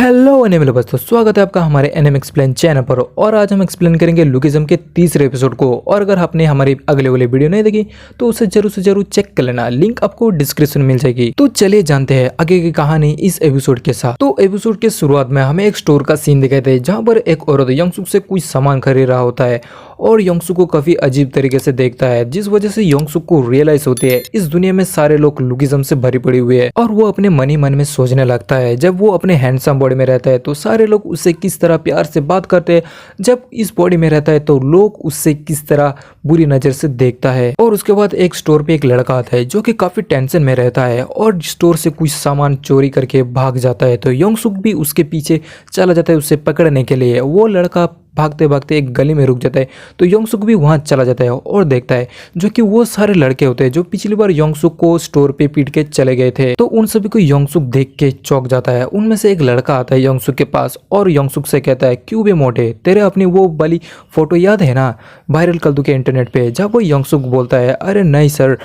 Hello animal दोस्तों, स्वागत है आपका हमारे एनिम एक्सप्लेन चैनल पर। और आज हम एक्सप्लेन करेंगे लुकिज्म के तीसरे एपिसोड को। और अगर आपने हमारी अगले वाले वीडियो नहीं देखी तो उसे जरूर से जरूर चेक कर लेना, लिंक आपको डिस्क्रिप्शन में मिल जाएगी। तो चलिए जानते हैं आगे की कहानी इस एपिसोड के साथ। तो एपिसोड के शुरुआत में हमें एक स्टोर का सीन दिखाई दे जहाँ पर एक औरत योंगसुक से कुछ सामान खरीद रहा होता है और योंगसुक को काफी अजीब तरीके से देखता है, जिस वजह से योंगसुक को रियलाइज होती है इस दुनिया में सारे लोग लुकिज्म से भरी पड़ी हुई है। और वो अपने मन ही मन में सोचने लगता है, जब वो अपने हैंडसम बॉडी में रहता है तो सारे लोग उससे किस तरह प्यार से बात करते हैं, जब इस बॉडी में रहता है तो लोग उससे किस तरह बुरी नजर से देखता है। और उसके बाद एक स्टोर पे एक लड़का आता है जो कि काफी टेंशन में रहता है और स्टोर से कुछ सामान चोरी करके भाग जाता है। तो योंगसुक भी उसके पीछे चला जाता है उसे पकड़ने के लिए। वो लड़का भागते भागते एक गली में रुक जाता है तो योंगसुक भी वहां चला जाता है और देखता है जो कि वो सारे लड़के होते हैं जो पिछली बार योंगसुक को स्टोर पे पीट के चले गए थे। तो उन सभी को योंगसुक देख के चौंक जाता है। उनमें से एक लड़का आता है योंगसुक के पास और योंगसुक से कहता है, क्यों बे मोटे, तेरे अपनी वो वाली फोटो याद है ना, वायरल कर दूं के इंटरनेट पे। जब वो योंगसुक बोलता है, अरे नहीं सर,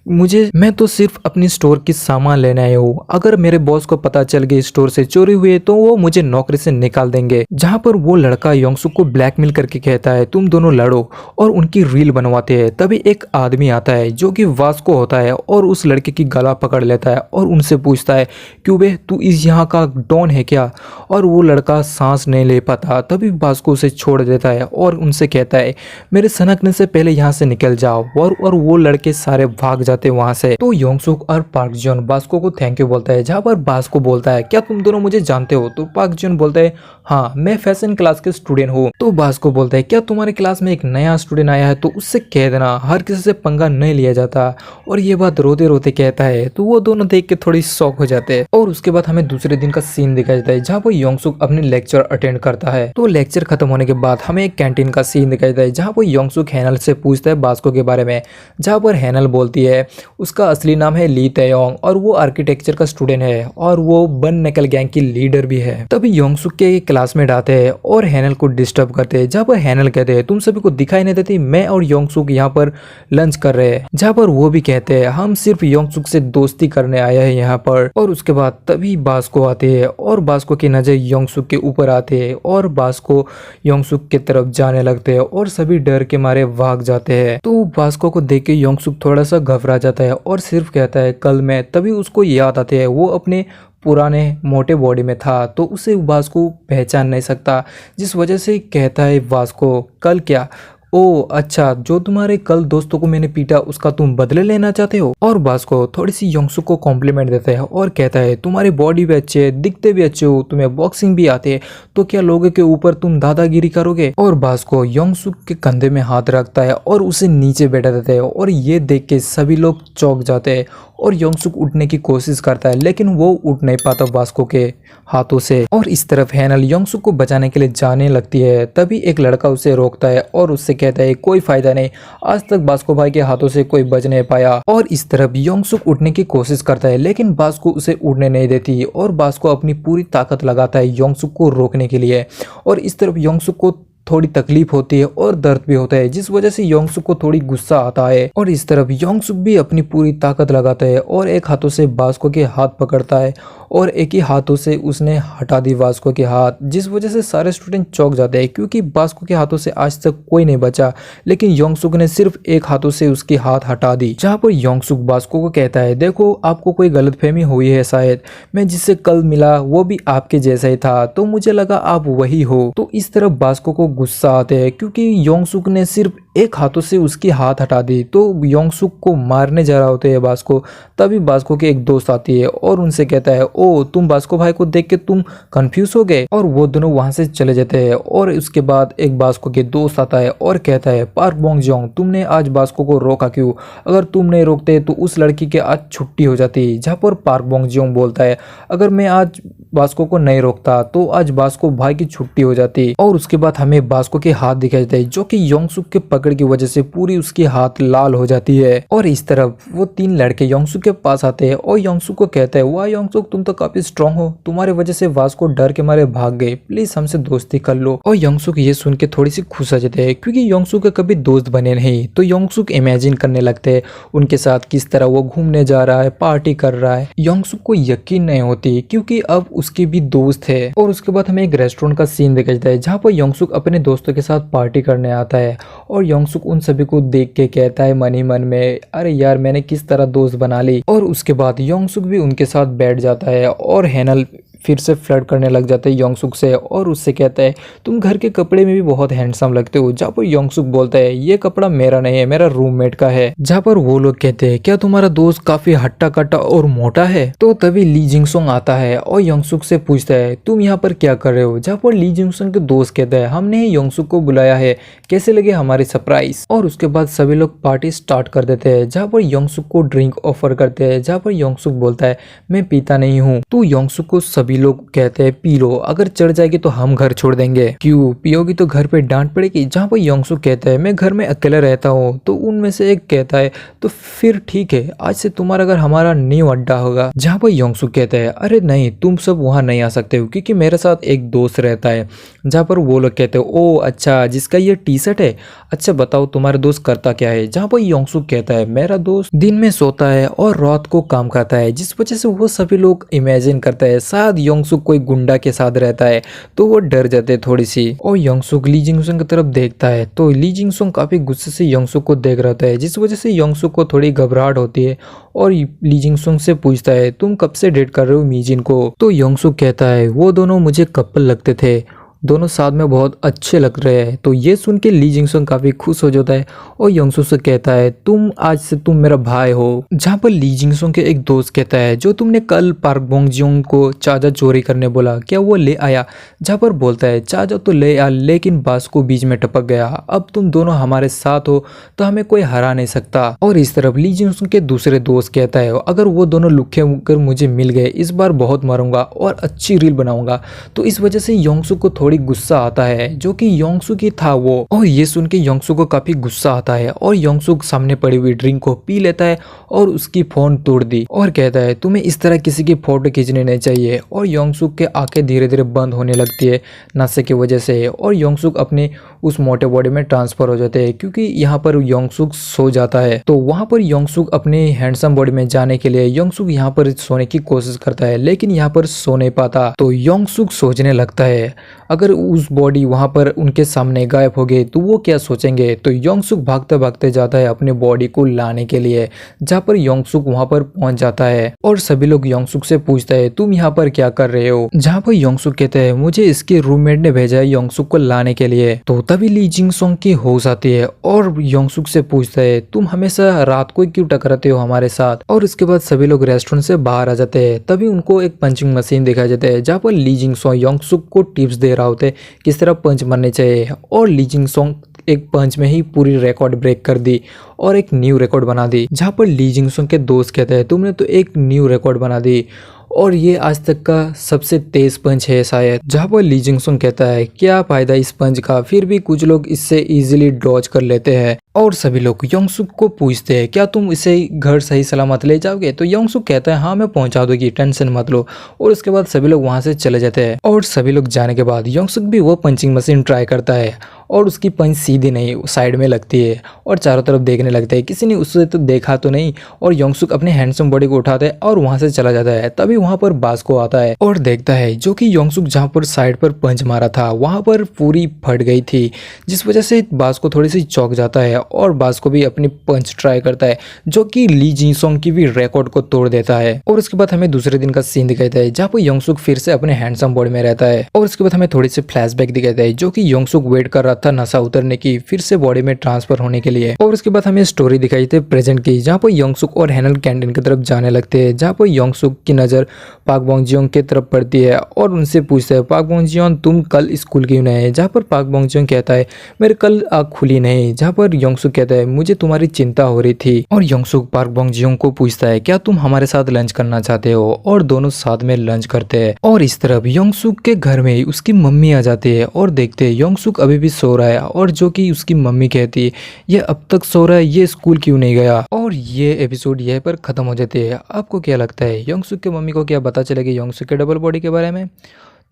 मैं तो सिर्फ अपनी स्टोर की सामान लेने आया हूँ, अगर मेरे बॉस को पता चल गई स्टोर से चोरी हुई तो वो मुझे नौकरी से निकाल देंगे। जहाँ पर वो लड़का योंगसुक को ब्लैकमेल करके कहता है तुम दोनों लड़ो और उनकी रील बनवाते हैं। तभी एक आदमी आता है जो कि वास्को होता है और उस लड़के की गला पकड़ लेता है और उनसे पूछता है, क्यों बे, तू इस यहाँ का डॉन है क्या। और वो लड़का सांस नहीं ले पाता, तभी वास्को उसे छोड़ देता है और उनसे कहता है, मेरे सनकने से पहले यहाँ से निकल जाओ। और वो लड़के सारे भाग वहां से। तो योंगसुक और पार्क जियोन बास्को को थैंक यू बोलता है, जहां पर बास्को बोलता है, क्या तुम दोनों मुझे जानते हो। तो पार्क जियोन बोलता है, हाँ मैं फैशन क्लास के स्टूडेंट हूँ। तो बास्को बोलता है, क्या तुम्हारे क्लास में एक नया स्टूडेंट आया है तो उससे कह देना हर किसी से पंगा नहीं लिया जाता। और ये बात रोते रोते कहता है। तो वो दोनों देख के थोड़ी शॉक हो जाते हैं। और उसके बाद हमें दूसरे दिन का सीन दिखाई देता है जहाँ पर योंगसुक अपने लेक्चर अटेंड करता है। तो लेक्चर खत्म होने के बाद हमें एक कैंटीन का सीन दिखाई देता है जहाँ पर योंगसुक हैनल से पूछता है बास्को के बारे में, जहाँ पर हैनल बोलती है उसका असली नाम है ली तयोंग और वो आर्किटेक्चर का स्टूडेंट है और वो बन नकल गैंग की लीडर भी है। तभी योंगसुक के क्लासमेट आते हैं और हैनल को डिस्टर्ब करते हैं, जहाँ पर हैनल कहते हैं, तुम सभी को दिखाई नहीं देती, मैं और योंगसुक यहाँ पर लंच कर रहे हैं। जहाँ पर वो भी कहते हैं, हम सिर्फ योंगसुक से दोस्ती करने आए हैं यहाँ पर। और उसके बाद तभी बास्को आते हैं और बास्को की नजर योंगसुक के ऊपर आते हैं और बास्को योंगसुक की तरफ जाने लगते हैं और सभी डर के मारे भाग जाते हैं। तो बास्को को देख के योंगसुक थोड़ा सा घबरा जाता है और सिर्फ कहता है कल मैं। तभी उसको याद आते है वो अपने पुराने मोटे बॉडी में था तो उसे वास्को पहचान नहीं सकता, जिस वजह से कहता है वास्को, कल क्या, ओ अच्छा, जो तुम्हारे कल दोस्तों को मैंने पीटा उसका तुम बदले लेना चाहते हो। और बास्को थोड़ी सी योंगसुक को कॉम्प्लीमेंट देता है और कहता है, तुम्हारी बॉडी भी अच्छी है, दिखते भी अच्छे हो, तुम्हें बॉक्सिंग भी आती है, तो क्या लोगों के ऊपर तुम दादागिरी करोगे। और बास्को योंगसुक के कंधे में हाथ रखता है और उसे नीचे बैठा देता है और ये देख के सभी लोग चौंक जाते हैं। और योंगसुक उठने की कोशिश करता है लेकिन वो उठ नहीं पाता बास्को के हाथों से। और इस तरफ हैनल योंगसुक को बचाने के लिए जाने लगती है। तभी एक लड़का उसे रोकता है और उससे कहता है, कोई फायदा नहीं, आज तक बास्को भाई के हाथों से कोई बच नहीं पाया। और इस तरफ योंगसुक उठने की कोशिश करता है लेकिन बास्को उसे उड़ने नहीं देती और बास्को अपनी पूरी ताकत लगाता है योंगसुक को रोकने के लिए। और इस तरफ योंगसुक को थोड़ी तकलीफ होती है और दर्द भी होता है, जिस वजह से योंगसुक को थोड़ी गुस्सा आता है। और इस तरफ योंगसुक भी अपनी पूरी ताकत लगाता है और एक हाथों से बास्को के हाथ पकड़ता है और एक ही हाथों से उसने हटा दी बास्को के हाथ, जिस वजह से सारे स्टूडेंट चौंक जाते हैं क्योंकि बास्को के हाथों से आज तक कोई नहीं बचा, लेकिन योंगसुक ने सिर्फ एक हाथों से उसकी हाथ हटा दी। जहाँ पर योंगसुक बास्को को कहता है, देखो आपको कोई गलतफहमी हुई है, शायद मैं जिससे कल मिला वो भी आपके जैसा ही था तो मुझे लगा आप वही हो। तो इस तरफ बास्को को गुस्सा आते हैं क्योंकि योंगसुक ने सिर्फ एक हाथों से उसकी हाथ हटा दी तो योंगसुक को मारने जा रहा होते है बास्को। तभी बास्को के एक दोस्त आती है और उनसे कहता है, ओ तुम बास्को भाई को देख के तुम कंफ्यूज हो गए। और वो दोनों वहां से चले जाते हैं। और उसके बाद एक बास्को के दोस्त आता है और कहता है, पार्क बोंग जियोंग, तुमने आज बास्को को रोका क्यों, अगर तुम नहीं रोकते तो उस लड़की के आज छुट्टी हो जाती। जहाँ पर पार्क बोंग जियोंग बोलता है, अगर मैं आज बास्को को नहीं रोकता तो आज बास्को भाई की छुट्टी हो जाती। और उसके बाद हमें बास्को के हाथ दिखाई देते हैं जो कि योंगसुक के माकड़ की वजह से पूरी उसकी हाथ लाल हो जाती है। और इस तरफ वो 3 लड़के योंगसुक के पास आते हैं और योंगसुक को कहते हैं, वाह योंगसुक तुम तो काफी स्ट्रांग हो, तुम्हारे वजह से वास्को डर के मारे भाग गए, प्लीज हमसे दोस्ती कर लो। और योंगसुक ये सुन के थोड़ी सी खुश हो जाते हैं क्योंकि योंगसुक के कभी दोस्त बने नहीं। तो योंगसुक इमेजिन करने लगते हैं उनके साथ किस तरह वो घूमने जा रहा है, पार्टी कर रहा है। योंगसुक को यकीन नहीं होती क्योंकि अब उसके भी दोस्त है। और उसके बाद हमें एक रेस्टोरेंट का सीन दिखाई देता है जहाँ पर योंगसुक अपने दोस्तों के साथ पार्टी करने आता है। और योंगसुक उन सभी को देख के कहता है मन ही मन में, अरे यार मैंने किस तरह दोस्त बना ली। और उसके बाद योंगसुक भी उनके साथ बैठ जाता है और हैनल फिर से फ्लर्ट करने लग जाते हैं योंगसुक से और उससे कहता है, तुम घर के कपड़े में भी बहुत हैंडसम लगते हो। जहाँ पर योंगसुक बोलता है, ये कपड़ा मेरा नहीं है, मेरा रूममेट का है। जहाँ पर वो लोग कहते हैं, क्या तुम्हारा दोस्त काफी हट्टा कट्टा और मोटा है। तो तभी ली जिंगसोंग आता है और योंगसुक से पूछता है, तुम यहाँ पर क्या कर रहे हो। जहाँ पर ली जिंगसोंग के दोस्त कहता है, हमने ही योंगसुक को बुलाया है, कैसे लगे हमारी सरप्राइज। और उसके बाद सभी लोग पार्टी स्टार्ट कर देते हैं जहाँ पर योंगसुक को ड्रिंक ऑफर करते हैं। जहाँ पर योंगसुक बोलता है, मैं पीता नहीं हूँ। तो योंगसुक को सभी लोग कहते हैं, पी लो, अगर चढ़ जाएगी तो हम घर छोड़ देंगे। क्यों पियोगी तो घर पे डांट पड़ेगी। जहाँ पर योंगसुक कहता है, मैं घर में अकेला रहता हूँ। तो उनमें से एक कहता है, तो फिर ठीक है, आज से तुम्हारा घर हमारा न्यू अड्डा होगा। जहाँ पर योंगसुक कहता है, अरे नहीं तुम सब वहाँ नहीं आ सकते हो क्योंकि मेरे साथ एक दोस्त रहता है। जहाँ पर वो लोग कहते हैं, ओ अच्छा जिसका ये टी शर्ट है, अच्छा बताओ तुम्हारा दोस्त करता क्या है। जहाँ पर योंगसुक कहता है, मेरा दोस्त दिन में सोता है और रात को काम करता है। जिस वजह से वो सभी लोग इमेजिन करते हैं शायद योंगसुक कोई गुंडा के साथ रहता है। तो वो डर जाते हैं थोड़ी सी। और योंगसुक ली जिंगसोंग की तरफ देखता है तो ली जिंगसोंग काफी गुस्से से योंगसुक को देख रहा होता है, जिस वजह से योंगसुक को थोड़ी घबराहट होती है। और ली जिंगसोंग से पूछता है, तुम कब से डेट कर रहे हो मीजिन को। तो योंगसुक कहता है, वो दोनों मुझे कपल लगते थे, दोनों साथ में बहुत अच्छे लग रहे हैं। तो ये सुन के ली जिंगसोंग काफी खुश हो जाता है और योंगसुक से कहता है, तुम आज से तुम मेरा भाई हो। जहाँ पर ली जिंगसोंग के एक दोस्त कहता है, जो तुमने कल पार्क बोंगजियोंग को चार्जर चोरी करने बोला, क्या वो ले आया। जहाँ पर बोलता है, चार्जर तो ले आया लेकिन बास को बीच में टपक गया, अब तुम दोनों हमारे साथ हो तो हमें कोई हरा नहीं सकता। और इस तरफ ली जिंगसोंग के दूसरे दोस्त कहता है, अगर वो दोनों लुखे होकर मुझे मिल गए इस बार बहुत मरूंगा और अच्छी रील बनाऊंगा। तो इस वजह से योंगसुक को थोड़ी गुस्सा आता है जो कि योंगसुक ही था वो। और ये सुन के योंगसुक को काफी गुस्सा आता है और योंगसुक सामने पड़ी हुई ड्रिंक को पी लेता है और उसकी फोन तोड़ दी और कहता है, तुम्हें इस तरह किसी की फोटो खींचनी नहीं चाहिए। और योंगसुक के आंखें धीरे धीरे बंद होने लगती है नशे की वजह से और योंगसुक अपने उस मोटे बॉडी में ट्रांसफर हो जाते हैं क्योंकि यहाँ पर योंगसुक सो जाता है। तो वहाँ पर योंगसुक अपने हैंडसम बॉडी में जाने के लिए योंगसुक यहाँ पर सोने की कोशिश करता है लेकिन यहाँ पर सो नहीं पाता। तो योंगसुक सोचने लगता है, अगर उस बॉडी वहां पर उनके सामने गायब हो गई तो वो क्या सोचेंगे। तो योंगसुक भागते भागते जाता है अपने बॉडी को लाने के लिए। जहाँ पर योंगसुक वहां पर पहुंच जाता है और सभी लोग योंगसुक से पूछते हैं, तुम यहाँ पर क्या कर रहे हो। जहाँ पर योंगसुक कहते हैं, मुझे इसके रूममेट ने भेजा है योंगसुक को लाने के लिए। तो तभी ली जिंगसोंग की होश आती है और योंगसुक से पूछता है, तुम हमेशा रात को क्यों टकराते हो हमारे साथ। और इसके बाद सभी लोग रेस्टोरेंट से बाहर आ जाते हैं। तभी उनको एक पंचिंग मशीन दिखाई जाता है जहाँ पर ली जिंगसोंग योंगसुक को टिप्स दे रहा होता है किस तरह पंच मारने चाहिए। और ली जिंगसोंग एक पंच में ही पूरी रिकॉर्ड ब्रेक कर दी और एक न्यू रिकॉर्ड बना दी। जहाँ पर ली जिंगसोंग के दोस्त कहते हैं, तुमने तो एक न्यू रिकॉर्ड बना दी और ये आज तक का सबसे तेज पंच है शायद। जहाँ पर ली जिंगसोंग कहता है, क्या फायदा इस पंच का, फिर भी कुछ लोग इससे इजीली डॉज कर लेते हैं। और सभी लोग योंगसुक को पूछते हैं, क्या तुम इसे घर सही सलामत ले जाओगे। तो योंगसुक कहता है, हाँ मैं पहुंचा दूंगी, टेंशन मत लो। और उसके बाद सभी लोग वहां से चले जाते हैं और सभी लोग जाने के बाद योंगसुक भी वो पंचिंग मशीन ट्राई करता है और उसकी पंच सीधी नहीं साइड में लगती है और चारों तरफ देखने लगते हैं किसी ने उससे तो देखा तो नहीं। और योंगसुक अपने हैंडसम बॉडी को उठाता है और वहां से चला जाता है। तभी वहां पर बास्को आता है और देखता है जो कि योंगसुक जहां पर साइड पर पंच मारा था वहां पर पूरी फट गई थी, जिस वजह से बास्को थोड़ी सी चौंक जाता है और बास्को भी अपनी पंच ट्राई करता है जो कि ली जिंगसोंग की भी रिकॉर्ड को तोड़ देता है। और उसके बाद हमें दूसरे दिन का सीन दिखाता है जहाँ पर योंगसुक फिर से अपने हैंडसम बॉडी में रहता है। और उसके बाद हमें थोड़ी सी फ्लैशबैक दिखाता है जो कि योंगसुक वेट कर रहा था नशा उतरने की, फिर से बॉडी में ट्रांसफर होने के लिए। और उसके बाद हमें स्टोरी दिखाई थी प्रेजेंट की जहाँ पर योंगसुक और हैनल कैंटीन की तरफ जाने लगते हैं। जहाँ पर योंगसुक की नजर पाक बोंगजियोंग की तरफ पड़ती है और उनसे पूछता है, पाक बोंगजियोंग तुम कल स्कूल क्यों नहीं है। जहाँ पर पाक बोंगजियोंग कहता है, मेरे कल आँख खुली नहीं। जहाँ पर योंगसुक कहता है, मुझे तुम्हारी चिंता हो रही थी। और योंगसुक पाक बोंगजियोंग को पूछता है, क्या तुम हमारे साथ लंच करना चाहते हो। और दोनों साथ में लंच करते हैं। और इस तरफ योंगसुक के घर में उसकी मम्मी आ जाती है और देखते हैं योंगसुक अभी भी सो रहा है और जो कि उसकी मम्मी कहती है ये अब तक सो रहा है, ये स्कूल क्यों नहीं गया। और ये एपिसोड यहीं पर ख़त्म हो जाती है। आपको क्या लगता है योंगसुक के मम्मी को क्या पता चलेगा योंगसुक के डबल बॉडी के बारे में?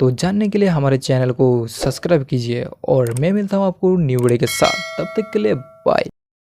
तो जानने के लिए हमारे चैनल को सब्सक्राइब कीजिए और मैं मिलता हूँ आपको न्यू वीडियो के साथ। तब तक के लिए बाय।